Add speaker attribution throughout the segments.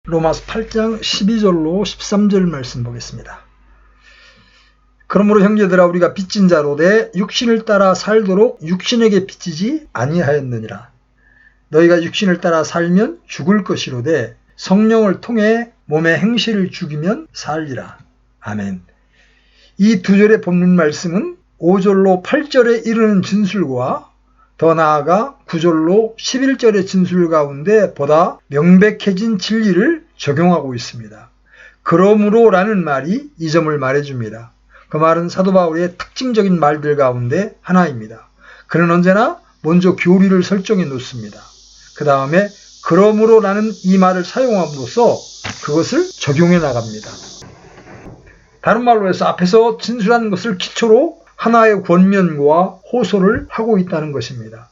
Speaker 1: 로마서 8장 12절로 13절 말씀 보겠습니다. 그러므로 형제들아 우리가 빚진 자로 돼 육신을 따라 살도록 육신에게 빚지지 아니하였느니라. 너희가 육신을 따라 살면 죽을 것이로되 성령을 통해 몸의 행실을 죽이면 살리라. 아멘. 이 두 절의 본문 말씀은 5절로 8절에 이르는 진술과 더 나아가 9절로 11절의 진술 가운데 보다 명백해진 진리를 적용하고 있습니다. 그러므로 라는 말이 이 점을 말해줍니다. 그 말은 사도 바울의 특징적인 말들 가운데 하나입니다. 그는 언제나 먼저 교리를 설정해 놓습니다. 그 다음에 그러므로 라는 이 말을 사용함으로써 그것을 적용해 나갑니다. 다른 말로 해서 앞에서 진술한 것을 기초로 하나의 권면과 호소를 하고 있다는 것입니다.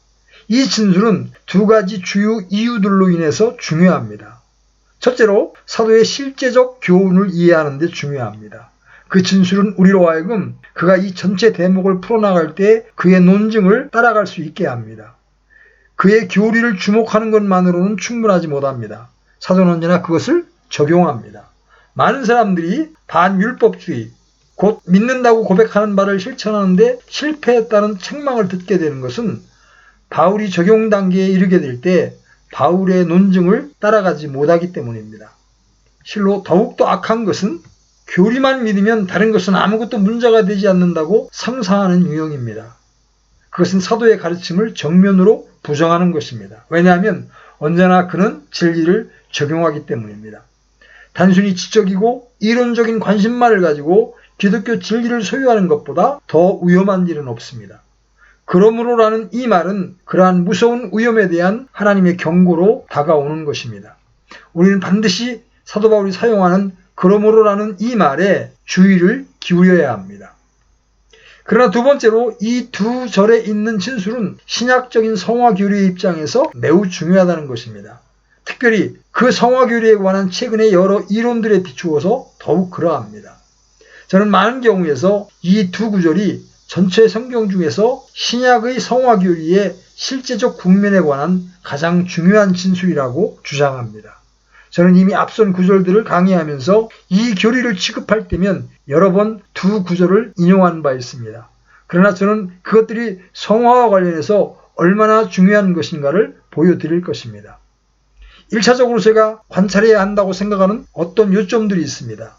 Speaker 1: 이 진술은 두 가지 주요 이유들로 인해서 중요합니다. 첫째로 사도의 실제적 교훈을 이해하는 데 중요합니다. 그 진술은 우리로 하여금 그가 이 전체 대목을 풀어나갈 때 그의 논증을 따라갈 수 있게 합니다. 그의 교리를 주목하는 것만으로는 충분하지 못합니다. 사도는 언제나 그것을 적용합니다. 많은 사람들이 반율법주의, 곧 믿는다고 고백하는 바를 실천하는데 실패했다는 책망을 듣게 되는 것은 바울이 적용 단계에 이르게 될 때 바울의 논증을 따라가지 못하기 때문입니다. 실로 더욱더 악한 것은 교리만 믿으면 다른 것은 아무것도 문제가 되지 않는다고 상상하는 유형입니다. 그것은 사도의 가르침을 정면으로 부정하는 것입니다. 왜냐하면 언제나 그는 진리를 적용하기 때문입니다. 단순히 지적이고 이론적인 관심만을 가지고 기독교 진리를 소유하는 것보다 더 위험한 일은 없습니다. 그러므로라는 이 말은 그러한 무서운 위험에 대한 하나님의 경고로 다가오는 것입니다. 우리는 반드시 사도 바울이 사용하는 그러므로라는 이 말에 주의를 기울여야 합니다. 그러나 두 번째로 이 두 절에 있는 진술은 신약적인 성화교리의 입장에서 매우 중요하다는 것입니다. 특별히 그 성화교리에 관한 최근의 여러 이론들에 비추어서 더욱 그러합니다. 저는 많은 경우에서 이 두 구절이 전체 성경 중에서 신약의 성화교리의 실제적 국면에 관한 가장 중요한 진술이라고 주장합니다. 저는 이미 앞선 구절들을 강의하면서 이 교리를 취급할 때면 여러 번 두 구절을 인용한 바 있습니다. 그러나 저는 그것들이 성화와 관련해서 얼마나 중요한 것인가를 보여드릴 것입니다. 1차적으로 제가 관찰해야 한다고 생각하는 어떤 요점들이 있습니다.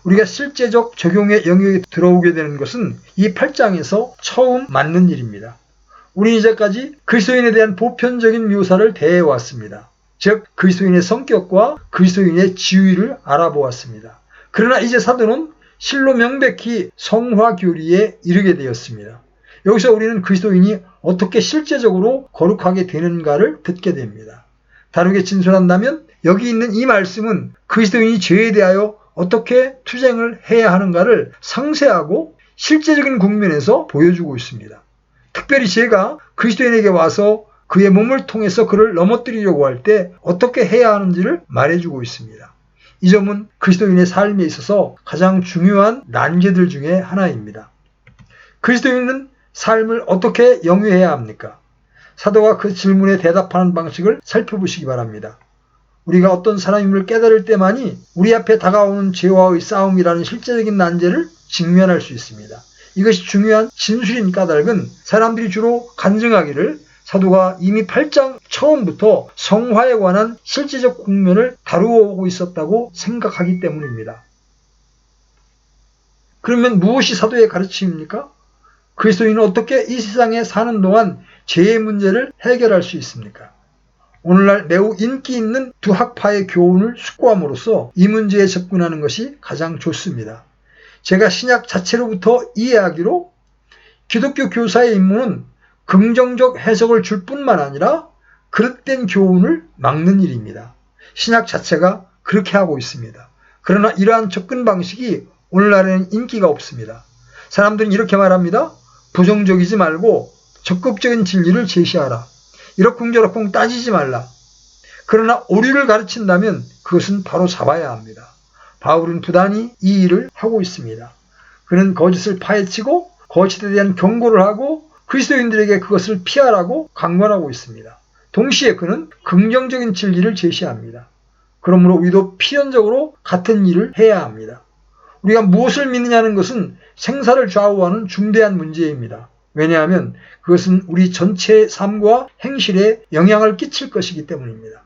Speaker 1: 우리가 실제적 적용의 영역에 들어오게 되는 것은 이 8장에서 처음 맞는 일입니다. 우리는 이제까지 그리스도인에 대한 보편적인 묘사를 대해왔습니다. 즉 그리스도인의 성격과 그리스도인의 지위를 알아보았습니다. 그러나 이제 사도는 실로 명백히 성화교리에 이르게 되었습니다. 여기서 우리는 그리스도인이 어떻게 실제적으로 거룩하게 되는가를 듣게 됩니다. 다르게 진술한다면 여기 있는 이 말씀은 그리스도인이 죄에 대하여 어떻게 투쟁을 해야 하는가를 상세하고 실제적인 국면에서 보여주고 있습니다. 특별히 죄가 그리스도인에게 와서 그의 몸을 통해서 그를 넘어뜨리려고 할 때 어떻게 해야 하는지를 말해주고 있습니다. 이 점은 그리스도인의 삶에 있어서 가장 중요한 난제들 중에 하나입니다. 그리스도인은 삶을 어떻게 영위해야 합니까? 사도가 그 질문에 대답하는 방식을 살펴보시기 바랍니다. 우리가 어떤 사람임을 깨달을 때만이 우리 앞에 다가오는 죄와의 싸움이라는 실제적인 난제를 직면할 수 있습니다. 이것이 중요한 진술인 까닭은 사람들이 주로 간증하기를 사도가 이미 8장 처음부터 성화에 관한 실제적 국면을 다루어 오고 있었다고 생각하기 때문입니다. 그러면 무엇이 사도의 가르침입니까? 그리스도인은 어떻게 이 세상에 사는 동안 죄의 문제를 해결할 수 있습니까? 오늘날 매우 인기 있는 두 학파의 교훈을 숙고함으로써 이 문제에 접근하는 것이 가장 좋습니다. 제가 신약 자체로부터 이해하기로 기독교 교사의 임무는 긍정적 해석을 줄 뿐만 아니라 그릇된 교훈을 막는 일입니다. 신약 자체가 그렇게 하고 있습니다. 그러나 이러한 접근 방식이 오늘날에는 인기가 없습니다. 사람들은 이렇게 말합니다. 부정적이지 말고 적극적인 진리를 제시하라. 이러쿵저러쿵 따지지 말라. 그러나 오류를 가르친다면 그것은 바로 잡아야 합니다. 바울은 부단히 이 일을 하고 있습니다. 그는 거짓을 파헤치고 거짓에 대한 경고를 하고 그리스도인들에게 그것을 피하라고 강권하고 있습니다. 동시에 그는 긍정적인 진리를 제시합니다. 그러므로 우리도 필연적으로 같은 일을 해야 합니다. 우리가 무엇을 믿느냐는 것은 생사를 좌우하는 중대한 문제입니다. 왜냐하면 그것은 우리 전체의 삶과 행실에 영향을 끼칠 것이기 때문입니다.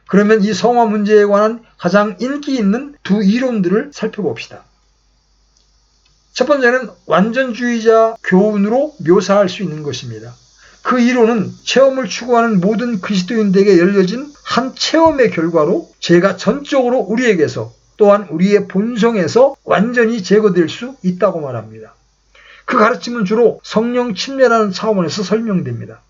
Speaker 1: 그러면 이 성화 문제에 관한 가장 인기 있는 두 이론들을 살펴봅시다. 첫 번째는 완전주의자 교훈으로 묘사할 수 있는 것입니다. 그 이론은 체험을 추구하는 모든 그리스도인들에게 열려진 한 체험의 결과로 죄가 전적으로 우리에게서 또한 우리의 본성에서 완전히 제거될 수 있다고 말합니다. 그 가르침은 주로 성령 침례라는 차원에서 설명됩니다.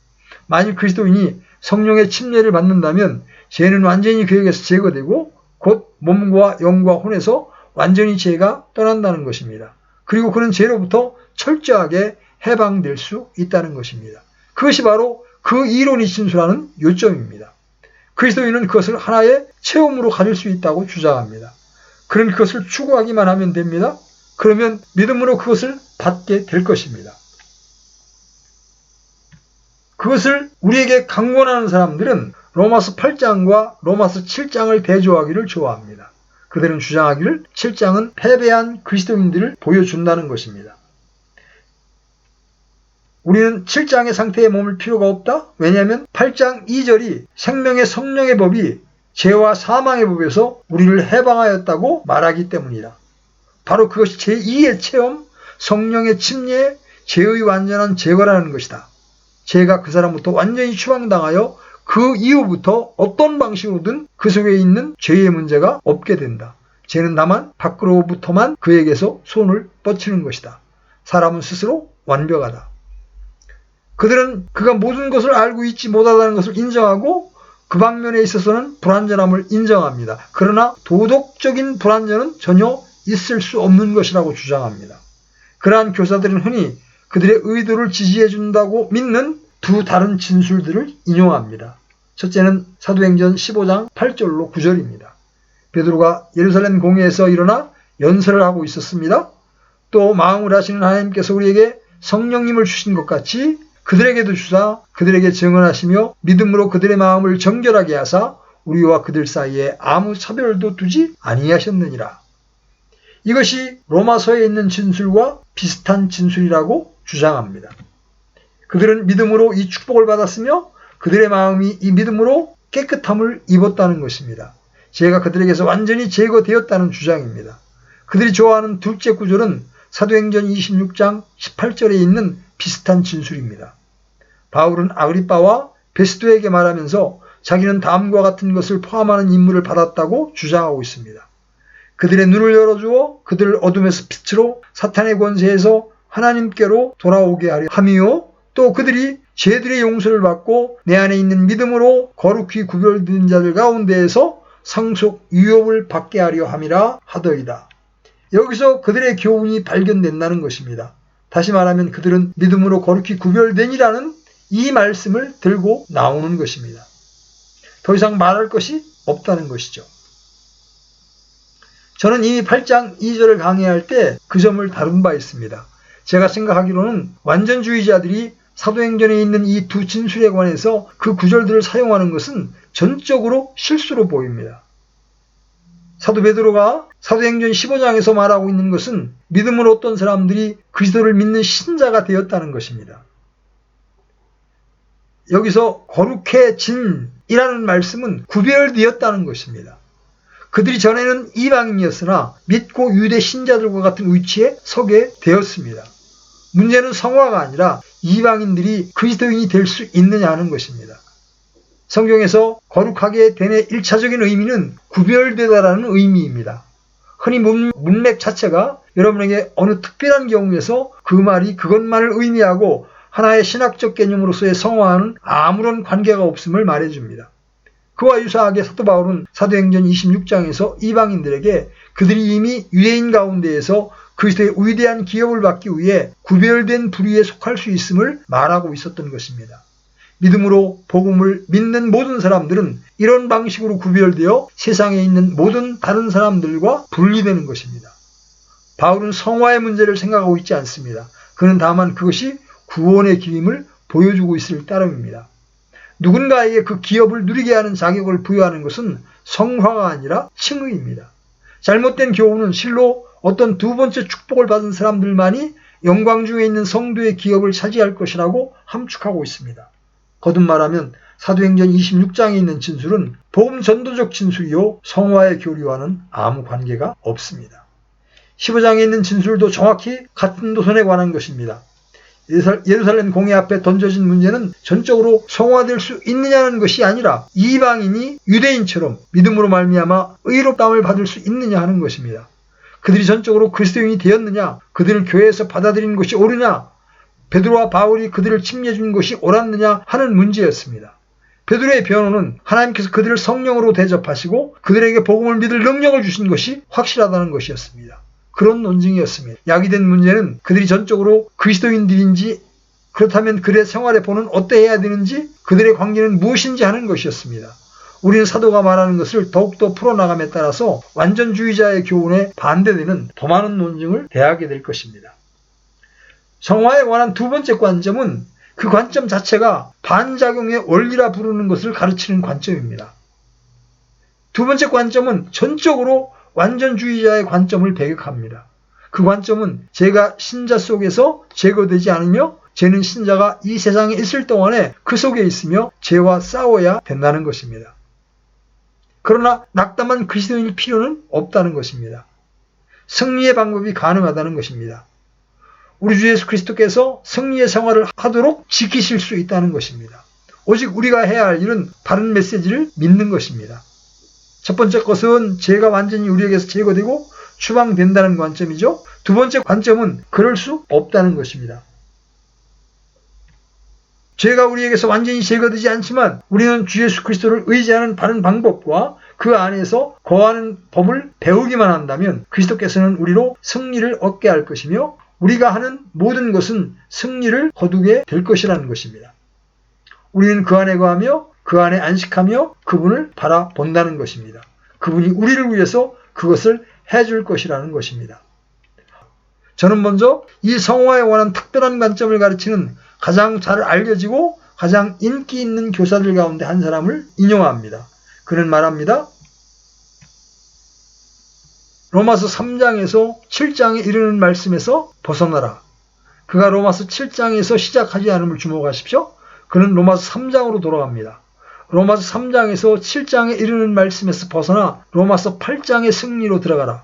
Speaker 1: 만일 그리스도인이 성령의 침례를 받는다면 죄는 완전히 그에게서 제거되고 곧 몸과 영과 혼에서 완전히 죄가 떠난다는 것입니다. 그리고 그는 죄로부터 철저하게 해방될 수 있다는 것입니다. 그것이 바로 그 이론이 진술하는 요점입니다. 그리스도인은 그것을 하나의 체험으로 가질 수 있다고 주장합니다. 그는 그것을 추구하기만 하면 됩니다. 그러면 믿음으로 그것을 받게 될 것입니다. 그것을 우리에게 강권하는 사람들은 로마서 8장과 로마서 7장을 대조하기를 좋아합니다. 그들은 주장하기를 7장은 패배한 그리스도인들을 보여준다는 것입니다. 우리는 7장의 상태에 머물 필요가 없다. 왜냐하면 8장 2절이 생명의 성령의 법이 죄와 사망의 법에서 우리를 해방하였다고 말하기 때문이다. 바로 그것이 제2의 체험, 성령의 침례, 죄의 완전한 제거라는 것이다. 죄가 그 사람부터 완전히 추방당하여 그 이후부터 어떤 방식으로든 그 속에 있는 죄의 문제가 없게 된다. 죄는 다만 밖으로부터만 그에게서 손을 뻗치는 것이다. 사람은 스스로 완벽하다. 그들은 그가 모든 것을 알고 있지 못하다는 것을 인정하고 그 방면에 있어서는 불완전함을 인정합니다. 그러나 도덕적인 불완전은 전혀 있을 수 없는 것이라고 주장합니다. 그러한 교사들은 흔히 그들의 의도를 지지해 준다고 믿는 두 다른 진술들을 인용합니다. 첫째는 사도행전 15장 8절로 9절입니다. 베드로가 예루살렘 공회에서 일어나 연설을 하고 있었습니다. 또 마음을 하시는 하나님께서 우리에게 성령님을 주신 것 같이 그들에게도 주사 그들에게 증언하시며 믿음으로 그들의 마음을 정결하게 하사 우리와 그들 사이에 아무 차별도 두지 아니하셨느니라. 이것이 로마서에 있는 진술과 비슷한 진술이라고 주장합니다. 그들은 믿음으로 이 축복을 받았으며 그들의 마음이 이 믿음으로 깨끗함을 입었다는 것입니다. 죄가 그들에게서 완전히 제거되었다는 주장입니다. 그들이 좋아하는 둘째 구절은 사도행전 26장 18절에 있는 비슷한 진술입니다. 바울은 아그리빠와 베스도에게 말하면서 자기는 다음과 같은 것을 포함하는 임무를 받았다고 주장하고 있습니다. 그들의 눈을 열어주어 그들을 어둠에서 빛으로 사탄의 권세에서 하나님께로 돌아오게 하려 함이요 또 그들이 죄들의 용서를 받고 내 안에 있는 믿음으로 거룩히 구별된 자들 가운데에서 상속 유업을 받게 하려 함이라 하더이다. 여기서 그들의 교훈이 발견된다는 것입니다. 다시 말하면 그들은 믿음으로 거룩히 구별되니라는 이 말씀을 들고 나오는 것입니다. 더 이상 말할 것이 없다는 것이죠. 저는 이미 8장 2절을 강의할 때 그 점을 다룬 바 있습니다. 제가 생각하기로는 완전주의자들이 사도행전에 있는 이 두 진술에 관해서 그 구절들을 사용하는 것은 전적으로 실수로 보입니다. 사도 베드로가 사도행전 15장에서 말하고 있는 것은 믿음으로 어떤 사람들이 그리스도를 믿는 신자가 되었다는 것입니다. 여기서 거룩해진이라는 말씀은 구별되었다는 것입니다. 그들이 전에는 이방인이었으나 믿고 유대 신자들과 같은 위치에 서게 되었습니다. 문제는 성화가 아니라 이방인들이 그리스도인이 될 수 있느냐 하는 것입니다. 성경에서 거룩하게 된의 1차적인 의미는 구별되다라는 의미입니다. 흔히 문맥 자체가 여러분에게 어느 특별한 경우에서 그 말이 그것만을 의미하고 하나의 신학적 개념으로서의 성화와는 아무런 관계가 없음을 말해줍니다. 그와 유사하게 사도 바울은 사도행전 26장에서 이방인들에게 그들이 이미 유대인 가운데에서 그리스도의 위대한 기업을 받기 위해 구별된 부류에 속할 수 있음을 말하고 있었던 것입니다. 믿음으로 복음을 믿는 모든 사람들은 이런 방식으로 구별되어 세상에 있는 모든 다른 사람들과 분리되는 것입니다. 바울은 성화의 문제를 생각하고 있지 않습니다. 그는 다만 그것이 구원의 길임을 보여주고 있을 따름입니다. 누군가에게 그 기업을 누리게 하는 자격을 부여하는 것은 성화가 아니라 칭의입니다. 잘못된 교훈은 실로 어떤 두 번째 축복을 받은 사람들만이 영광 중에 있는 성도의 기업을 차지할 것이라고 함축하고 있습니다. 거듭 말하면 사도행전 26장에 있는 진술은 복음 전도적 진술이요 성화의 교리와는 아무 관계가 없습니다. 15장에 있는 진술도 정확히 같은 도선에 관한 것입니다. 예루살렘 공회 앞에 던져진 문제는 전적으로 성화될 수 있느냐는 것이 아니라 이방인이 유대인처럼 믿음으로 말미암아 의롭다함을 받을 수 있느냐 하는 것입니다. 그들이 전적으로 그리스도인이 되었느냐, 그들을 교회에서 받아들인 것이 옳으냐, 베드로와 바울이 그들을 침례준 것이 옳았느냐 하는 문제였습니다. 베드로의 변호는 하나님께서 그들을 성령으로 대접하시고 그들에게 복음을 믿을 능력을 주신 것이 확실하다는 것이었습니다. 그런 논증이었습니다. 야기된 문제는 그들이 전적으로 그리스도인들인지, 그렇다면 그들의 생활의 본은 어떠해야 되는지, 그들의 관계는 무엇인지 하는 것이었습니다. 우리는 사도가 말하는 것을 더욱더 풀어나감에 따라서 완전주의자의 교훈에 반대되는 더 많은 논증을 대하게 될 것입니다. 성화에 관한 두 번째 관점은 그 관점 자체가 반작용의 원리라 부르는 것을 가르치는 관점입니다. 두 번째 관점은 전적으로 완전주의자의 관점을 배격합니다. 그 관점은 제가 신자 속에서 제거되지 않으며 죄는 신자가 이 세상에 있을 동안에 그 속에 있으며 죄와 싸워야 된다는 것입니다. 그러나 낙담한 그리스도인일 필요는 없다는 것입니다. 승리의 방법이 가능하다는 것입니다. 우리 주 예수 그리스도께서 승리의 생활을 하도록 지키실 수 있다는 것입니다. 오직 우리가 해야 할 일은 바른 메시지를 믿는 것입니다. 첫 번째 것은 죄가 완전히 우리에게서 제거되고 추방된다는 관점이죠. 두 번째 관점은 그럴 수 없다는 것입니다. 죄가 우리에게서 완전히 제거되지 않지만 우리는 주 예수 그리스도를 의지하는 바른 방법과 그 안에서 거하는 법을 배우기만 한다면 그리스도께서는 우리로 승리를 얻게 할 것이며 우리가 하는 모든 것은 승리를 거두게 될 것이라는 것입니다. 우리는 그 안에 거하며 그 안에 안식하며 그분을 바라본다는 것입니다. 그분이 우리를 위해서 그것을 해줄 것이라는 것입니다. 저는 먼저 이 성화에 관한 특별한 관점을 가르치는 가장 잘 알려지고 가장 인기 있는 교사들 가운데 한 사람을 인용합니다. 그는 말합니다. 로마서 3장에서 7장에 이르는 말씀에서 벗어나라. 그가 로마서 7장에서 시작하지 않음을 주목하십시오. 그는 로마서 3장으로 돌아갑니다. 로마서 3장에서 7장에 이르는 말씀에서 벗어나 로마서 8장의 승리로 들어가라.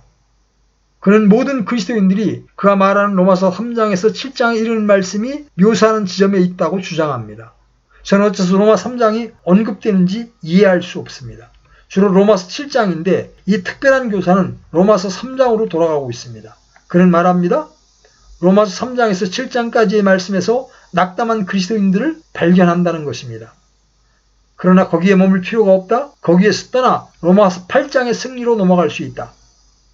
Speaker 1: 그는 모든 그리스도인들이 그가 말하는 로마서 3장에서 7장에 이르는 말씀이 묘사하는 지점에 있다고 주장합니다. 저는 어째서 로마서 3장이 언급되는지 이해할 수 없습니다. 주로 로마서 7장인데 이 특별한 교사는 로마서 3장으로 돌아가고 있습니다. 그는 말합니다. 로마서 3장에서 7장까지의 말씀에서 낙담한 그리스도인들을 발견한다는 것입니다. 그러나 거기에 머물 필요가 없다. 거기에서 떠나 로마서 8장의 승리로 넘어갈 수 있다.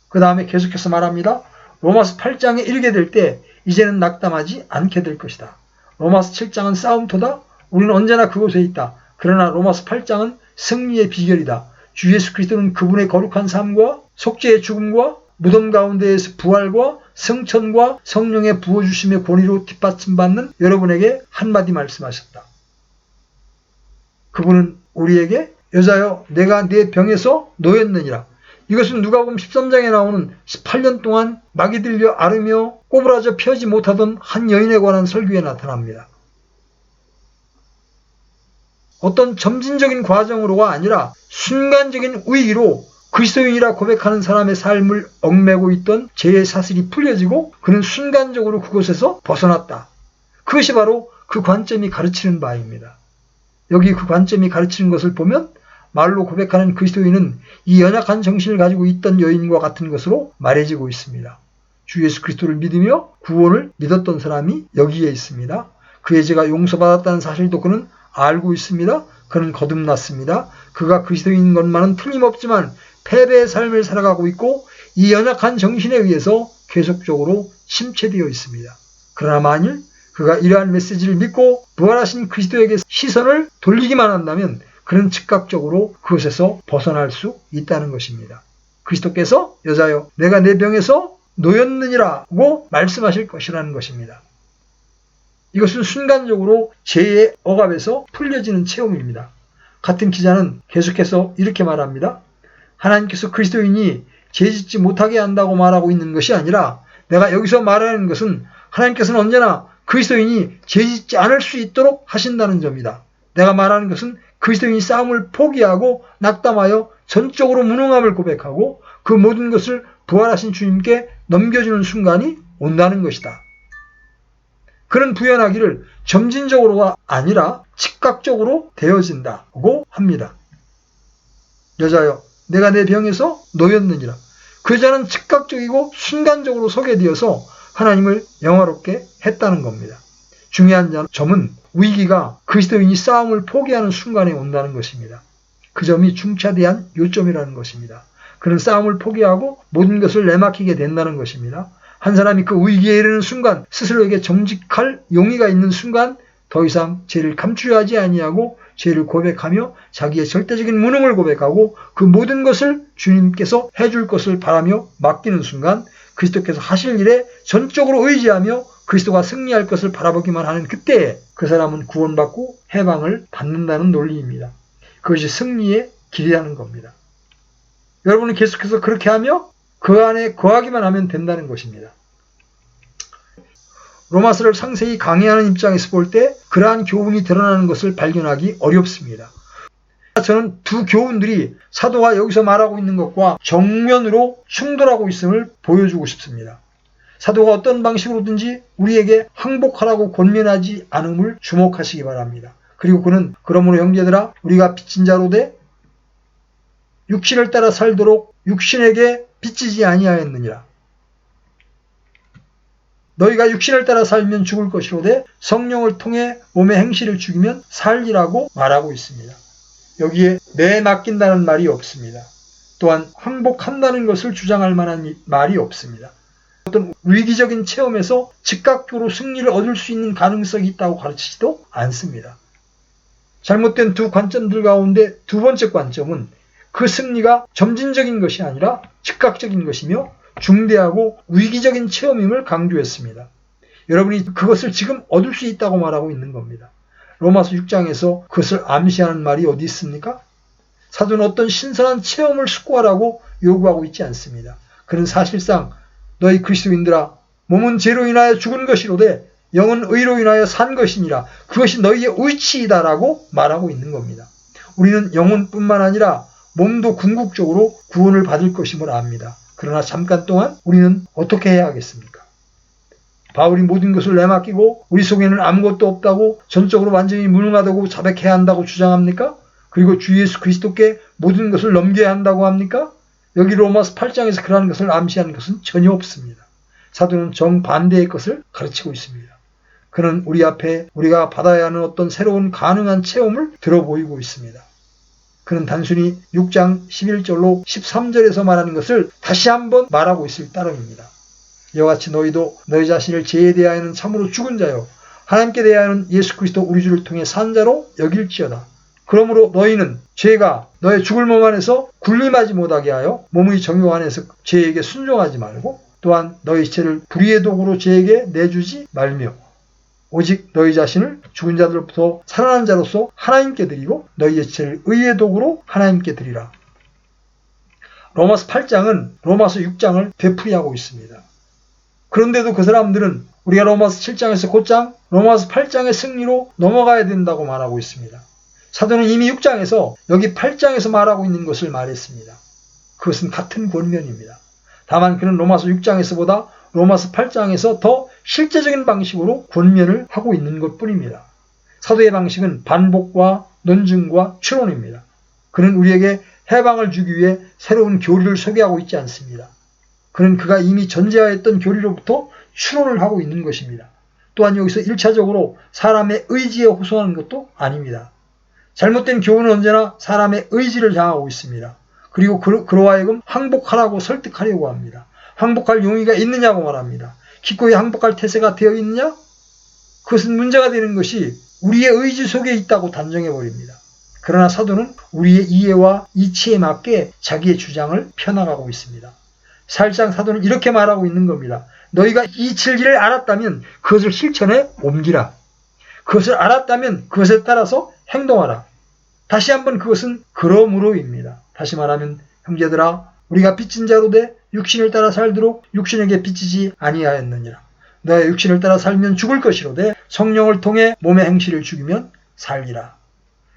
Speaker 1: 그 다음에 계속해서 말합니다. 로마서 8장에 이르게 될 때 이제는 낙담하지 않게 될 것이다. 로마서 7장은 싸움터다. 우리는 언제나 그곳에 있다. 그러나 로마서 8장은 승리의 비결이다. 주 예수 그리스도는 그분의 거룩한 삶과 속죄의 죽음과 무덤 가운데에서 부활과 승천과 성령의 부어주심의 권위로 뒷받침받는 여러분에게 한마디 말씀하셨다. 그분은 우리에게 여자여 내가 네 병에서 놓였느니라. 이것은 누가복음 13장에 나오는 18년 동안 막이 들려 앓으며 꼬부라져 펴지 못하던 한 여인에 관한 설교에 나타납니다. 어떤 점진적인 과정으로가 아니라 순간적인 위기로 그리스도인이라 고백하는 사람의 삶을 얽매고 있던 죄의 사슬이 풀려지고 그는 순간적으로 그곳에서 벗어났다. 그것이 바로 그 관점이 가르치는 바입니다. 여기 그 관점이 가르치는 것을 보면 말로 고백하는 그리스도인은 이 연약한 정신을 가지고 있던 여인과 같은 것으로 말해지고 있습니다. 주 예수 그리스도를 믿으며 구원을 믿었던 사람이 여기에 있습니다. 그의 죄가 용서받았다는 사실도 그는 알고 있습니다. 그는 거듭났습니다. 그가 그리스도인인 것만은 틀림없지만 패배의 삶을 살아가고 있고 이 연약한 정신에 의해서 계속적으로 침체되어 있습니다. 그러나 만일 그가 이러한 메시지를 믿고 부활하신 그리스도에게 시선을 돌리기만 한다면 그는 즉각적으로 그것에서 벗어날 수 있다는 것입니다. 그리스도께서 여자여 내가 내 병에서 놓였느니라고 말씀하실 것이라는 것입니다. 이것은 순간적으로 죄의 억압에서 풀려지는 체험입니다. 같은 기자는 계속해서 이렇게 말합니다. 하나님께서 그리스도인이 죄짓지 못하게 한다고 말하고 있는 것이 아니라 내가 여기서 말하는 것은 하나님께서는 언제나 그리스도인이 죄짓지 않을 수 있도록 하신다는 점이다. 내가 말하는 것은 그리스도인이 싸움을 포기하고 낙담하여 전적으로 무능함을 고백하고 그 모든 것을 부활하신 주님께 넘겨주는 순간이 온다는 것이다. 그는 부연하기를 점진적으로가 아니라 즉각적으로 되어진다고 합니다. 여자여, 내가 내 병에서 놓였느니라. 그 여자는 즉각적이고 순간적으로 서게 되어서 하나님을 영화롭게 했다는 겁니다. 중요한 점은 위기가 그리스도인이 싸움을 포기하는 순간에 온다는 것입니다. 그 점이 중차대한 요점이라는 것입니다. 그는 싸움을 포기하고 모든 것을 내맡기게 된다는 것입니다. 한 사람이 그 위기에 이르는 순간, 스스로에게 정직할 용의가 있는 순간 더 이상 죄를 감추려 하지 아니하고 죄를 고백하며 자기의 절대적인 무능을 고백하고 그 모든 것을 주님께서 해줄 것을 바라며 맡기는 순간 그리스도께서 하실 일에 전적으로 의지하며 그리스도가 승리할 것을 바라보기만 하는 그때에 그 사람은 구원받고 해방을 받는다는 논리입니다. 그것이 승리의 길이라는 겁니다. 여러분은 계속해서 그렇게 하며 그 안에 거하기만 하면 된다는 것입니다. 로마서를 상세히 강의하는 입장에서 볼 때 그러한 교훈이 드러나는 것을 발견하기 어렵습니다. 저는 두 교훈들이 사도가 여기서 말하고 있는 것과 정면으로 충돌하고 있음을 보여주고 싶습니다. 사도가 어떤 방식으로든지 우리에게 항복하라고 권면하지 않음을 주목하시기 바랍니다. 그리고 그는 그러므로 형제들아 우리가 빚진 자로 돼 육신을 따라 살도록 육신에게 빚지지 아니하였느니라. 너희가 육신을 따라 살면 죽을 것이로되 성령을 통해 몸의 행실을 죽이면 살리라고 말하고 있습니다. 여기에 내맡긴다는 말이 없습니다. 또한 항복한다는 것을 주장할 만한 말이 없습니다. 어떤 위기적인 체험에서 즉각적으로 승리를 얻을 수 있는 가능성이 있다고 가르치지도 않습니다. 잘못된 두 관점들 가운데 두 번째 관점은 그 승리가 점진적인 것이 아니라 즉각적인 것이며 중대하고 위기적인 체험임을 강조했습니다. 여러분이 그것을 지금 얻을 수 있다고 말하고 있는 겁니다. 로마서 6장에서 그것을 암시하는 말이 어디 있습니까? 사도는 어떤 신선한 체험을 숙고하라고 요구하고 있지 않습니다. 그는 사실상 너희 그리스도인들아 몸은 죄로 인하여 죽은 것이로되 영은 의로 인하여 산 것이니라. 그것이 너희의 의치이다라고 말하고 있는 겁니다. 우리는 영혼뿐만 아니라 몸도 궁극적으로 구원을 받을 것임을 압니다. 그러나 잠깐 동안 우리는 어떻게 해야 하겠습니까? 바울이 모든 것을 내맡기고 우리 속에는 아무것도 없다고 전적으로 완전히 무능하다고 자백해야 한다고 주장합니까? 그리고 주 예수 그리스도께 모든 것을 넘겨야 한다고 합니까? 여기 로마서 8장에서 그러한 것을 암시하는 것은 전혀 없습니다. 사도는 정반대의 것을 가르치고 있습니다. 그는 우리 앞에 우리가 받아야 하는 어떤 새로운 가능한 체험을 들어 보이고 있습니다. 그는 단순히 6장 11절로 13절에서 말하는 것을 다시 한번 말하고 있을 따름입니다. 이와 같이 너희도 너희 자신을 죄에 대하여는 참으로 죽은 자요 하나님께 대하여는 예수 그리스도 우리 주를 통해 산 자로 여길지어다. 그러므로 너희는 죄가 너의 죽을 몸 안에서 군림하지 못하게 하여 몸의 정욕 안에서 죄에게 순종하지 말고 또한 너희 시체를 불의의 도구로 죄에게 내주지 말며 오직 너희 자신을 죽은 자들로부터 살아난 자로서 하나님께 드리고 너희의 시체를 의의 도구로 하나님께 드리라. 로마서 8장은 로마서 6장을 되풀이하고 있습니다. 그런데도 그 사람들은 우리가 로마서 7장에서 곧장 로마서 8장의 승리로 넘어가야 된다고 말하고 있습니다. 사도는 이미 6장에서 여기 8장에서 말하고 있는 것을 말했습니다. 그것은 같은 권면입니다. 다만 그는 로마서 6장에서보다 로마서 8장에서 더 실제적인 방식으로 권면을 하고 있는 것뿐입니다. 사도의 방식은 반복과 논증과 추론입니다. 그는 우리에게 해방을 주기 위해 새로운 교리를 소개하고 있지 않습니다. 그는 그가 이미 전제하였던 교리로부터 추론을 하고 있는 것입니다. 또한 여기서 1차적으로 사람의 의지에 호소하는 것도 아닙니다. 잘못된 교훈은 언제나 사람의 의지를 향하고 있습니다. 그리고 그로 하여금 항복하라고 설득하려고 합니다. 항복할 용의가 있느냐고 말합니다. 기꺼이 항복할 태세가 되어 있느냐? 그것은 문제가 되는 것이 우리의 의지 속에 있다고 단정해버립니다. 그러나 사도는 우리의 이해와 이치에 맞게 자기의 주장을 펴나가고 있습니다. 사실상 사도는 이렇게 말하고 있는 겁니다. 너희가 이 진리를 알았다면 그것을 실천에 옮기라. 그것을 알았다면 그것에 따라서 행동하라. 다시 한번 그것은 그러므로입니다. 다시 말하면 형제들아, 우리가 빚진 자로 돼 육신을 따라 살도록 육신에게 빚지지 아니하였느니라. 너의 육신을 따라 살면 죽을 것이로되 성령을 통해 몸의 행실을 죽이면 살리라.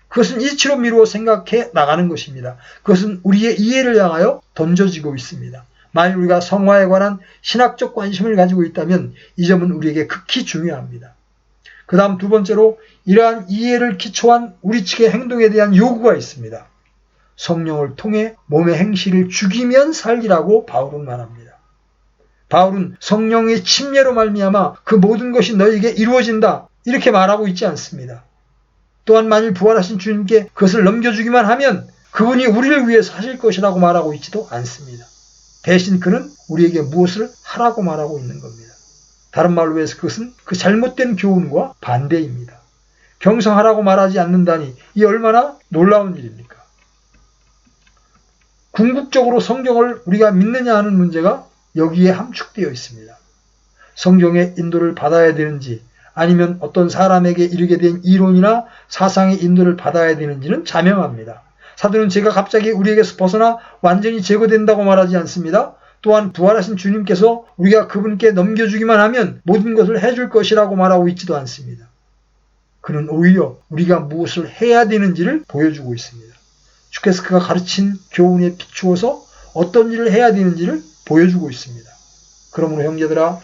Speaker 1: 그것은 이치로 미루어 생각해 나가는 것입니다. 그것은 우리의 이해를 향하여 던져지고 있습니다. 만일 우리가 성화에 관한 신학적 관심을 가지고 있다면 이 점은 우리에게 극히 중요합니다. 그 다음 두 번째로 이러한 이해를 기초한 우리 측의 행동에 대한 요구가 있습니다. 성령을 통해 몸의 행실을 죽이면 살리라고 바울은 말합니다. 바울은 성령의 침례로 말미암아 그 모든 것이 너에게 이루어진다 이렇게 말하고 있지 않습니다. 또한 만일 부활하신 주님께 그것을 넘겨주기만 하면 그분이 우리를 위해서 하실 것이라고 말하고 있지도 않습니다. 대신 그는 우리에게 무엇을 하라고 말하고 있는 겁니다. 다른 말로 해서 그것은 그 잘못된 교훈과 반대입니다. 경성하라고 말하지 않는다니 이 얼마나 놀라운 일입니까? 궁극적으로 성경을 우리가 믿느냐 하는 문제가 여기에 함축되어 있습니다. 성경의 인도를 받아야 되는지 아니면 어떤 사람에게 이르게 된 이론이나 사상의 인도를 받아야 되는지는 자명합니다. 사도는 죄가 갑자기 우리에게서 벗어나 완전히 제거된다고 말하지 않습니다. 또한 부활하신 주님께서 우리가 그분께 넘겨주기만 하면 모든 것을 해줄 것이라고 말하고 있지도 않습니다. 그는 오히려 우리가 무엇을 해야 되는지를 보여주고 있습니다. 주께서 그가 가르친 교훈에 비추어서 어떤 일을 해야 되는지를 보여주고 있습니다. 그러므로 형제들아,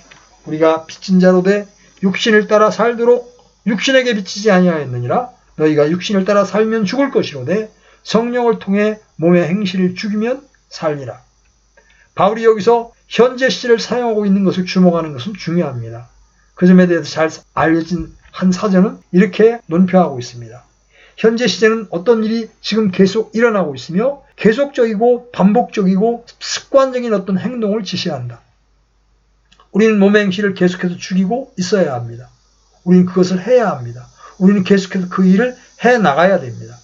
Speaker 1: 우리가 빚진 자로 돼 육신을 따라 살도록 육신에게 빚지지 아니하였느니라. 너희가 육신을 따라 살면 죽을 것이로되 성령을 통해 몸의 행실을 죽이면 살리라. 바울이 여기서 현재 시제를 사용하고 있는 것을 주목하는 것은 중요합니다. 그 점에 대해서 잘 알려진 한 사전은 이렇게 논평하고 있습니다. 현재 시제는 어떤 일이 지금 계속 일어나고 있으며 계속적이고 반복적이고 습관적인 어떤 행동을 지시한다. 우리는 몸의 행실을 계속해서 죽이고 있어야 합니다. 우리는 그것을 해야 합니다. 우리는 계속해서 그 일을 해나가야 됩니다.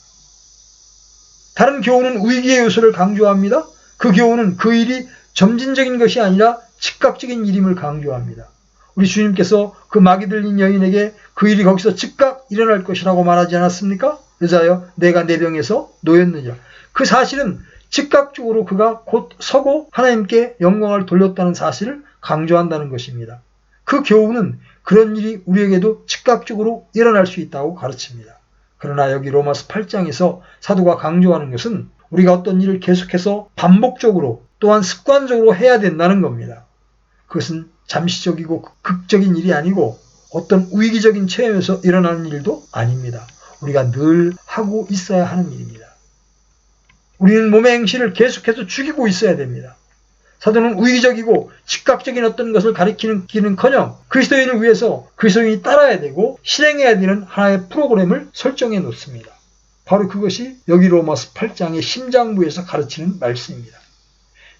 Speaker 1: 다른 교훈은 위기의 요소를 강조합니다. 그 교훈은 그 일이 점진적인 것이 아니라 즉각적인 일임을 강조합니다. 우리 주님께서 그 마귀 들린 여인에게 그 일이 거기서 즉각 일어날 것이라고 말하지 않았습니까? 여자여, 내가 내 병에서 놓였느니라. 그 사실은 즉각적으로 그가 곧 서고 하나님께 영광을 돌렸다는 사실을 강조한다는 것입니다. 그 교훈은 그런 일이 우리에게도 즉각적으로 일어날 수 있다고 가르칩니다. 그러나 여기 로마서 8장에서 사도가 강조하는 것은 우리가 어떤 일을 계속해서 반복적으로 또한 습관적으로 해야 된다는 겁니다. 그것은 잠시적이고 극적인 일이 아니고 어떤 위기적인 체험에서 일어나는 일도 아닙니다. 우리가 늘 하고 있어야 하는 일입니다. 우리는 몸의 행실을 계속해서 죽이고 있어야 됩니다. 사도는 위기적이고 즉각적인 어떤 것을 가리키는커녕 그리스도인을 위해서 그리스도인이 따라야 되고 실행해야 되는 하나의 프로그램을 설정해 놓습니다. 바로 그것이 여기 로마서 8장의 심장부에서 가르치는 말씀입니다.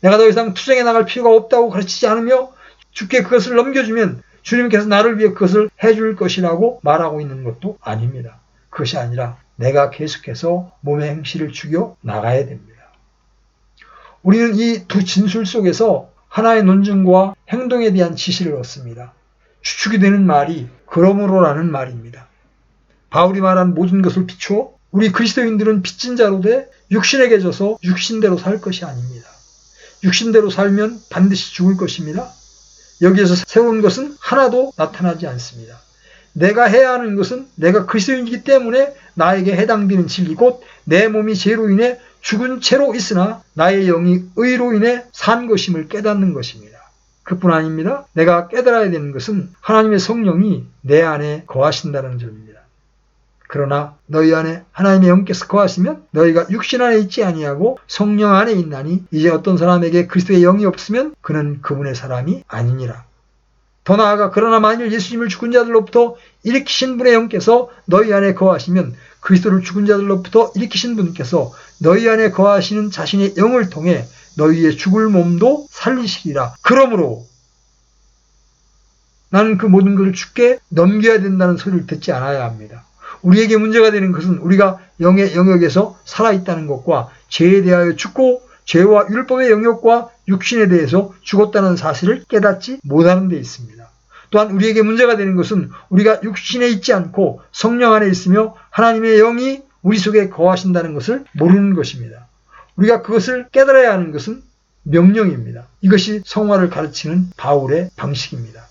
Speaker 1: 내가 더 이상 투쟁해 나갈 필요가 없다고 가르치지 않으며 주께 그것을 넘겨주면 주님께서 나를 위해 그것을 해줄 것이라고 말하고 있는 것도 아닙니다. 그것이 아니라 내가 계속해서 몸의 행실을 죽여 나가야 됩니다. 우리는 이 두 진술 속에서 하나의 논증과 행동에 대한 지시를 얻습니다. 추측이 되는 말이 그러므로라는 말입니다. 바울이 말한 모든 것을 비추어 우리 그리스도인들은 빚진 자로 돼 육신에게 져서 육신대로 살 것이 아닙니다. 육신대로 살면 반드시 죽을 것입니다. 여기에서 세운 것은 하나도 나타나지 않습니다. 내가 해야 하는 것은 내가 그리스도인이기 때문에 나에게 해당되는 진리 곧 내 몸이 죄로 인해 죽은 채로 있으나 나의 영이 의로 인해 산 것임을 깨닫는 것입니다. 그뿐 아닙니다. 내가 깨달아야 되는 것은 하나님의 성령이 내 안에 거하신다는 점입니다. 그러나 너희 안에 하나님의 영께서 거하시면 너희가 육신 안에 있지 아니하고 성령 안에 있나니 이제 어떤 사람에게 그리스도의 영이 없으면 그는 그분의 사람이 아니니라. 더 나아가 그러나 만일 예수님을 죽은 자들로부터 일으키신 분의 영께서 너희 안에 거하시면 그리스도를 죽은 자들로부터 일으키신 분께서 너희 안에 거하시는 자신의 영을 통해 너희의 죽을 몸도 살리시리라. 그러므로 나는 그 모든 것을 주께 넘겨야 된다는 소리를 듣지 않아야 합니다. 우리에게 문제가 되는 것은 우리가 영의 영역에서 살아있다는 것과 죄에 대하여 죽고 죄와 율법의 영역과 육신에 대해서 죽었다는 사실을 깨닫지 못하는 데 있습니다. 또한 우리에게 문제가 되는 것은 우리가 육신에 있지 않고 성령 안에 있으며 하나님의 영이 우리 속에 거하신다는 것을 모르는 것입니다. 우리가 그것을 깨달아야 하는 것은 명령입니다. 이것이 성화를 가르치는 바울의 방식입니다.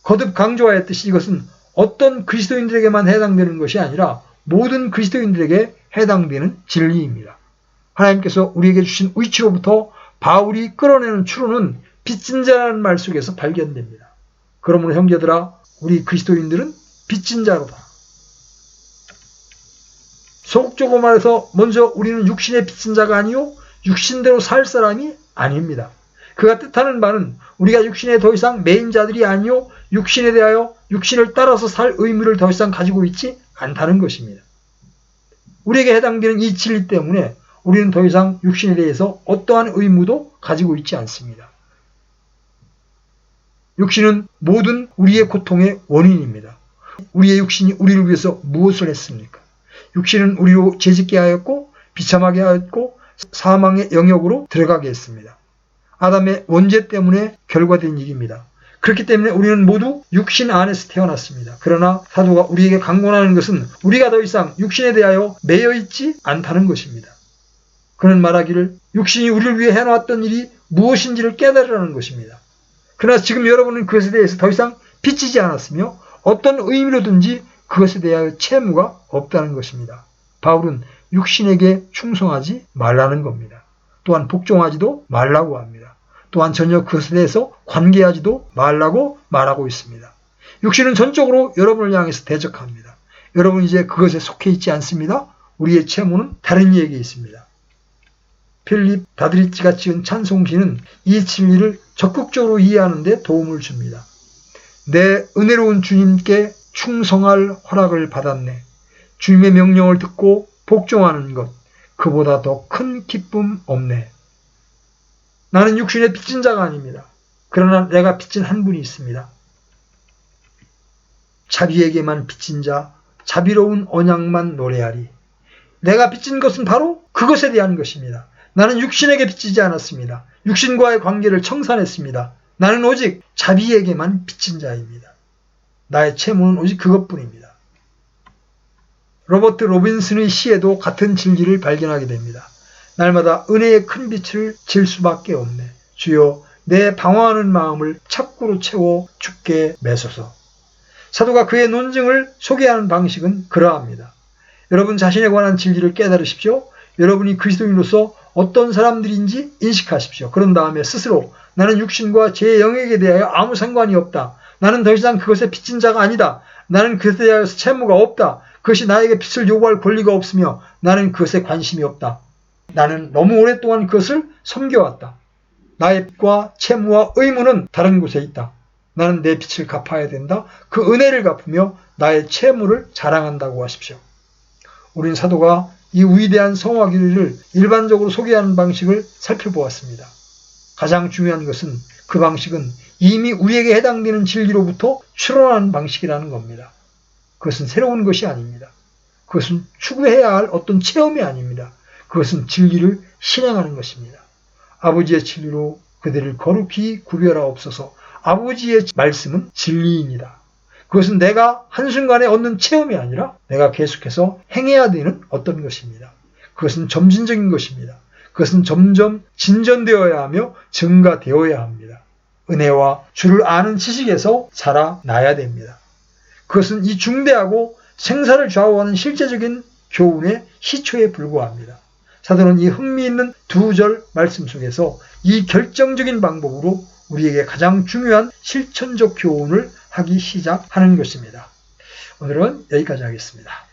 Speaker 1: 거듭 강조하였듯이 이것은 어떤 그리스도인들에게만 해당되는 것이 아니라 모든 그리스도인들에게 해당되는 진리입니다. 하나님께서 우리에게 주신 위치로부터 바울이 끌어내는 추론은 빚진 자라는 말 속에서 발견됩니다. 그러므로 형제들아, 우리 그리스도인들은 빚진 자로다. 소극적으로 말해서 먼저 우리는 육신의 빚진 자가 아니요 육신대로 살 사람이 아닙니다. 그가 뜻하는 바는 우리가 육신에 더 이상 매인 자들이 아니요 육신에 대하여 육신을 따라서 살 의무를 더 이상 가지고 있지 않다는 것입니다. 우리에게 해당되는 이 진리 때문에 우리는 더 이상 육신에 대해서 어떠한 의무도 가지고 있지 않습니다. 육신은 모든 우리의 고통의 원인입니다. 우리의 육신이 우리를 위해서 무엇을 했습니까? 육신은 우리로 죄짓게 하였고 비참하게 하였고 사망의 영역으로 들어가게 했습니다. 아담의 원죄 때문에 결과된 일입니다. 그렇기 때문에 우리는 모두 육신 안에서 태어났습니다. 그러나 사도가 우리에게 강권하는 것은 우리가 더 이상 육신에 대하여 매여 있지 않다는 것입니다. 그는 말하기를 육신이 우리를 위해 해놓았던 일이 무엇인지를 깨달으라는 것입니다. 그러나 지금 여러분은 그것에 대해서 더 이상 빚지지 않았으며 어떤 의미로든지 그것에 대하여 채무가 없다는 것입니다. 바울은 육신에게 충성하지 말라는 겁니다. 또한 복종하지도 말라고 합니다. 또한 전혀 그것에 대해서 관계하지도 말라고 말하고 있습니다. 육신은 전적으로 여러분을 향해서 대적합니다. 여러분 이제 그것에 속해 있지 않습니다. 우리의 채무는 다른 이에게 있습니다. 필립 다드리치가 지은 찬송시는 이 진리를 적극적으로 이해하는 데 도움을 줍니다. 내 은혜로운 주님께 충성할 허락을 받았네. 주님의 명령을 듣고 복종하는 것, 그보다 더 큰 기쁨 없네. 나는 육신의 빚진 자가 아닙니다. 그러나 내가 빚진 한 분이 있습니다. 자비에게만 빚진 자, 자비로운 언약만 노래하리. 내가 빚진 것은 바로 그것에 대한 것입니다. 나는 육신에게 빚지지 않았습니다. 육신과의 관계를 청산했습니다. 나는 오직 자비에게만 빚진 자입니다. 나의 채무는 오직 그것뿐입니다. 로버트 로빈슨의 시에도 같은 진리를 발견하게 됩니다. 날마다 은혜의 큰 빛을 질 수밖에 없네. 주여, 내 방황하는 마음을 착구로 채워 주께 매소서. 사도가 그의 논증을 소개하는 방식은 그러합니다. 여러분 자신에 관한 진리를 깨달으십시오. 여러분이 그리스도인으로서 어떤 사람들인지 인식하십시오. 그런 다음에 스스로 나는 육신과 제 영역에 대하여 아무 상관이 없다. 나는 더 이상 그것에 빚진 자가 아니다. 나는 그것에 대하여서 채무가 없다. 그것이 나에게 빚을 요구할 권리가 없으며 나는 그것에 관심이 없다. 나는 너무 오랫동안 그것을 섬겨왔다. 나의 빚과 채무와 의무는 다른 곳에 있다. 나는 내 빚을 갚아야 된다. 그 은혜를 갚으며 나의 채무를 자랑한다고 하십시오. 우린 사도가 이 위대한 성화기를 일반적으로 소개하는 방식을 살펴보았습니다. 가장 중요한 것은 그 방식은 이미 우리에게 해당되는 진리로부터 추론하는 방식이라는 겁니다. 그것은 새로운 것이 아닙니다. 그것은 추구해야 할 어떤 체험이 아닙니다. 그것은 진리를 실행하는 것입니다. 아버지의 진리로 그들을 거룩히 구별하옵소서. 아버지의 말씀은 진리입니다. 그것은 내가 한순간에 얻는 체험이 아니라 내가 계속해서 행해야 되는 어떤 것입니다. 그것은 점진적인 것입니다. 그것은 점점 진전되어야 하며 증가되어야 합니다. 은혜와 주를 아는 지식에서 자라나야 됩니다. 그것은 이 중대하고 생사를 좌우하는 실제적인 교훈의 시초에 불과합니다. 사도는 이 흥미있는 두 절 말씀 속에서 이 결정적인 방법으로 우리에게 가장 중요한 실천적 교훈을 하기 시작하는 것입니다. 오늘은 여기까지 하겠습니다.